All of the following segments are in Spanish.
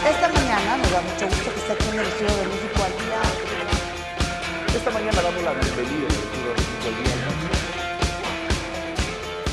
Esta mañana nos da mucho gusto que esté aquí en el Estudio de México al día. Esta mañana damos la bienvenida al Estudio de México al día.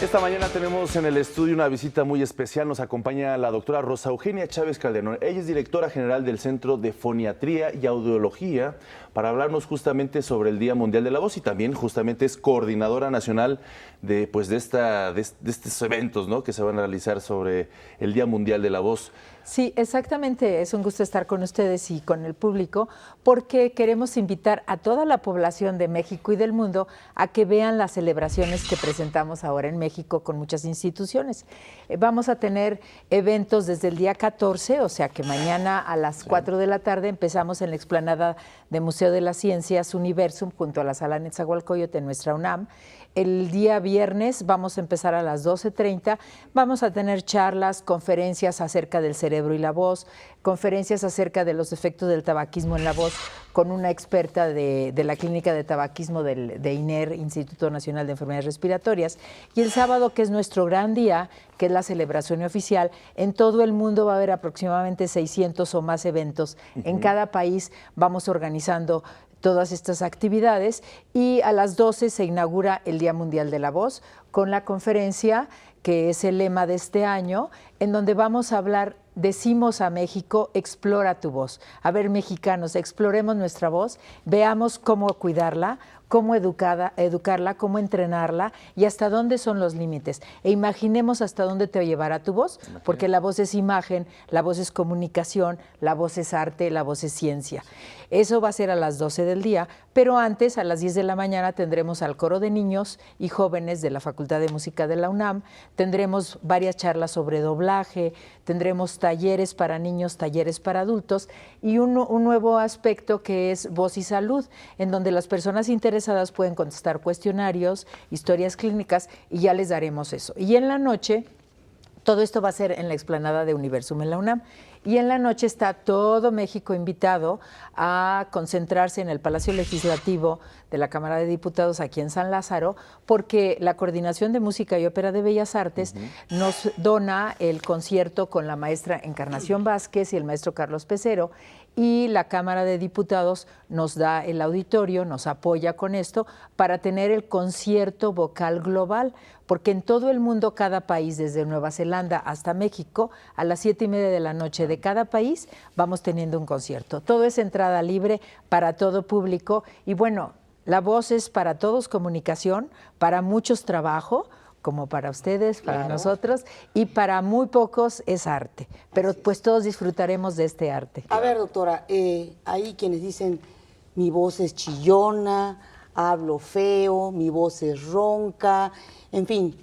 Esta mañana tenemos en el estudio una visita muy especial. Nos acompaña la doctora Rosa Eugenia Chávez Calderón. Ella es directora general del Centro de Foniatría y Audiología para hablarnos justamente sobre el Día Mundial de la Voz y también justamente es coordinadora nacional de estos eventos, ¿no?, que se van a realizar sobre el Día Mundial de la Voz. Sí, exactamente. Es un gusto estar con ustedes y con el público porque queremos invitar a toda la población de México y del mundo a que vean las celebraciones que presentamos ahora en México con muchas instituciones. Vamos a tener eventos desde el día 14, o sea que mañana a las 4 de la tarde empezamos en la explanada de Museo de las Ciencias Universum junto a la Sala Netzahualcóyotl en nuestra UNAM. El día viernes vamos a empezar a las 12:30, vamos a tener charlas, conferencias acerca del cerebro y la voz, conferencias acerca de los efectos del tabaquismo en la voz con una experta de la clínica de tabaquismo de INER, Instituto Nacional de Enfermedades Respiratorias. Y el sábado, que es nuestro gran día, que es la celebración oficial, en todo el mundo va a haber aproximadamente 600 o más eventos. En cada país vamos organizando todas estas actividades y a las 12 se inaugura el Día Mundial de la Voz con la conferencia que es el lema de este año, en donde vamos a hablar, decimos a México, explora tu voz. A ver, mexicanos, exploremos nuestra voz, veamos cómo cuidarla, cómo educarla, cómo entrenarla y hasta dónde son los límites. E imaginemos hasta dónde te llevará tu voz, porque la voz es imagen, la voz es comunicación, la voz es arte, la voz es ciencia. Eso va a ser a las 12 del día, pero antes, a las 10 de la mañana, tendremos al coro de niños y jóvenes de la Facultad de Música de la UNAM, tendremos varias charlas sobre doblaje, tendremos talleres para niños, talleres para adultos y un nuevo aspecto que es voz y salud, en donde las personas interesadas pueden contestar cuestionarios, historias clínicas y ya les daremos eso. Y en la noche, todo esto va a ser en la explanada de Universum en la UNAM. Y en la noche está todo México invitado a concentrarse en el Palacio Legislativo de la Cámara de Diputados aquí en San Lázaro, porque la Coordinación de Música y Ópera de Bellas Artes nos dona el concierto con la maestra Encarnación Vázquez y el maestro Carlos Pecero, y la Cámara de Diputados nos da el auditorio, nos apoya con esto para tener el concierto vocal global, porque en todo el mundo, cada país, desde Nueva Zelanda hasta México, a las 7:30 de la noche de cada país, vamos teniendo un concierto. Todo es entrada libre para todo público y bueno, la voz es para todos comunicación, para muchos trabajo, como para ustedes, para nosotros, y para muy pocos es arte. Pero pues todos disfrutaremos de este arte. A ver, doctora, hay quienes dicen, mi voz es chillona, hablo feo, mi voz es ronca, en fin.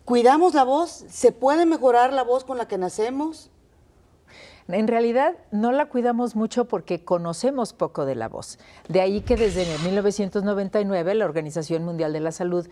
¿Cuidamos la voz? ¿Se puede mejorar la voz con la que nacemos? En realidad no la cuidamos mucho porque conocemos poco de la voz. De ahí que desde 1999 la Organización Mundial de la Salud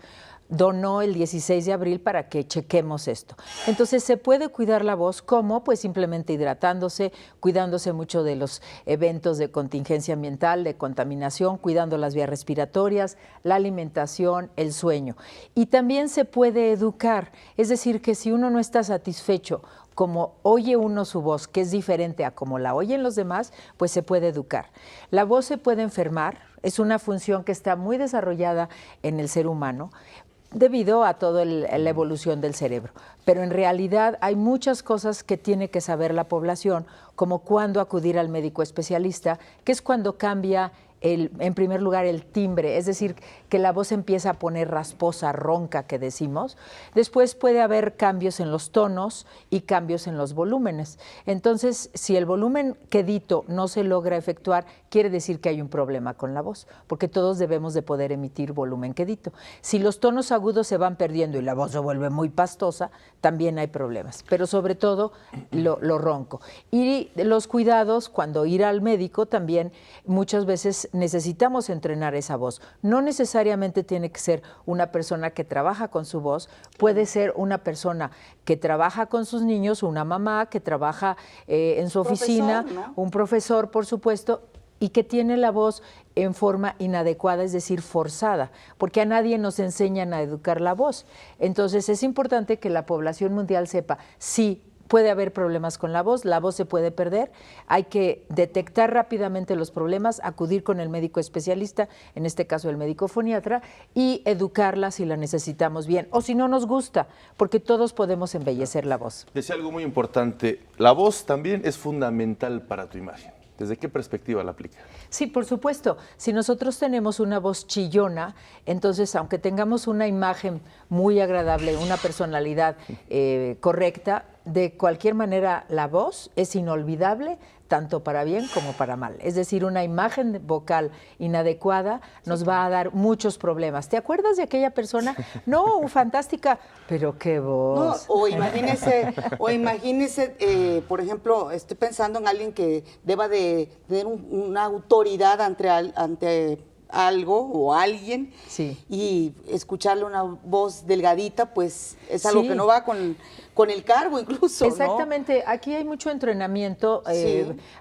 donó el 16 de abril para que chequemos esto. Entonces, ¿se puede cuidar la voz? ¿Cómo? Pues simplemente hidratándose, cuidándose mucho de los eventos de contingencia ambiental, de contaminación, cuidando las vías respiratorias, la alimentación, el sueño. Y también se puede educar, es decir, que si uno no está satisfecho como oye uno su voz, que es diferente a como la oyen los demás, pues se puede educar. La voz se puede enfermar, es una función que está muy desarrollada en el ser humano, debido a toda la evolución del cerebro. Pero en realidad hay muchas cosas que tiene que saber la población, como cuándo acudir al médico especialista, que es cuando cambia en primer lugar el timbre, es decir, que la voz empieza a poner rasposa, ronca, que decimos. Después puede haber cambios en los tonos y cambios en los volúmenes. Entonces, si el volumen quedito no se logra efectuar, quiere decir que hay un problema con la voz, porque todos debemos de poder emitir volumen quedito. Si los tonos agudos se van perdiendo y la voz se vuelve muy pastosa, también hay problemas, pero sobre todo lo ronco. Y los cuidados, cuando ir al médico, también muchas veces necesitamos entrenar esa voz. No necesariamente tiene que ser una persona que trabaja con su voz, puede ser una persona que trabaja con sus niños, una mamá que trabaja en su oficina, ¿no? Un profesor, por supuesto, y que tiene la voz en forma inadecuada, es decir, forzada, porque a nadie nos enseñan a educar la voz. Entonces es importante que la población mundial sepa, sí, puede haber problemas con la voz se puede perder, hay que detectar rápidamente los problemas, acudir con el médico especialista, en este caso el médico foniatra, y educarla si la necesitamos bien, o si no nos gusta, porque todos podemos embellecer la voz. Decía algo muy importante, la voz también es fundamental para tu imagen. ¿Desde qué perspectiva la aplica? Sí, por supuesto. Si nosotros tenemos una voz chillona, entonces aunque tengamos una imagen muy agradable, una personalidad correcta, de cualquier manera la voz es inolvidable tanto para bien como para mal. Es decir, una imagen vocal inadecuada nos va a dar muchos problemas. ¿Te acuerdas de aquella persona? No, fantástica, pero qué voz. No, o imagínese, por ejemplo, estoy pensando en alguien que deba de tener una autoridad ante algo o alguien, sí, y escucharle una voz delgadita, pues es algo sí, que no va con el cargo incluso, exactamente, ¿no? Aquí hay mucho entrenamiento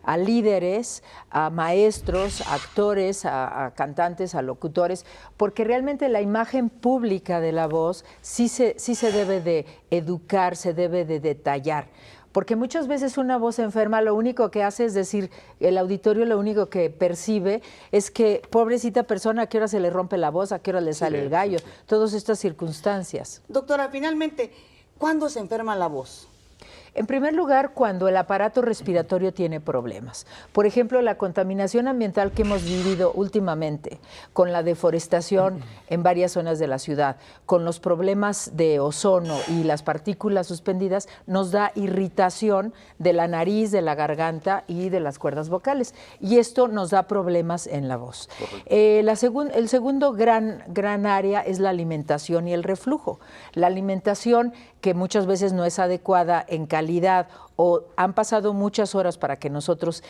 a líderes, a maestros, a actores, a cantantes, a locutores, porque realmente la imagen pública de la voz sí se debe de educar, se debe de detallar. Porque muchas veces una voz enferma lo único que hace es decir, el auditorio lo único que percibe es que pobrecita persona, a qué hora se le rompe la voz, a qué hora le sale el gallo, todas estas circunstancias. Doctora, finalmente, ¿cuándo se enferma la voz? En primer lugar, cuando el aparato respiratorio tiene problemas. Por ejemplo, la contaminación ambiental que hemos vivido últimamente, con la deforestación en varias zonas de la ciudad, con los problemas de ozono y las partículas suspendidas, nos da irritación de la nariz, de la garganta y de las cuerdas vocales. Y esto nos da problemas en la voz. El segundo gran área es la alimentación y el reflujo. La alimentación, que muchas veces no es adecuada en calidad o han pasado muchas horas para que nosotros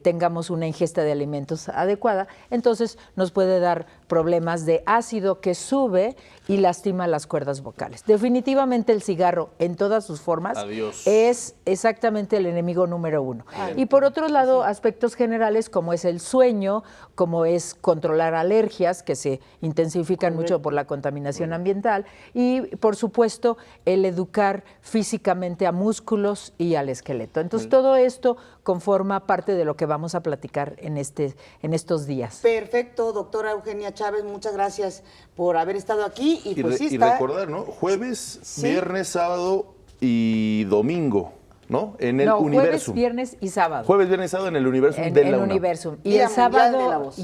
tengamos una ingesta de alimentos adecuada, entonces nos puede dar problemas de ácido que sube y lastima las cuerdas vocales. Definitivamente el cigarro en todas sus formas es exactamente el enemigo número uno. Y por otro lado, aspectos generales como es el sueño, como es controlar alergias que se intensifican mucho por la contaminación ambiental y por supuesto el educar físicamente a músculos y al esqueleto. Entonces todo esto conforma parte de lo que vamos a platicar en estos días. Perfecto, doctora Eugenia Chávez, muchas gracias por haber estado aquí. Y pues sí está... y recordar, ¿no? Jueves, viernes, sábado y domingo, ¿no? En el Universum. Jueves, viernes y sábado. Jueves, viernes y sábado en el Universum de la UNAM. Universum. Y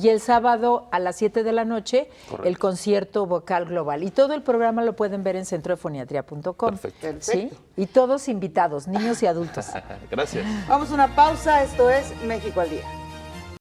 el sábado a las 7 de la noche, el concierto vocal global. Y todo el programa lo pueden ver en centrodefoniatría.com. Perfecto. ¿Sí? Y todos invitados, niños y adultos. Gracias. Vamos a una pausa, esto es México al Día.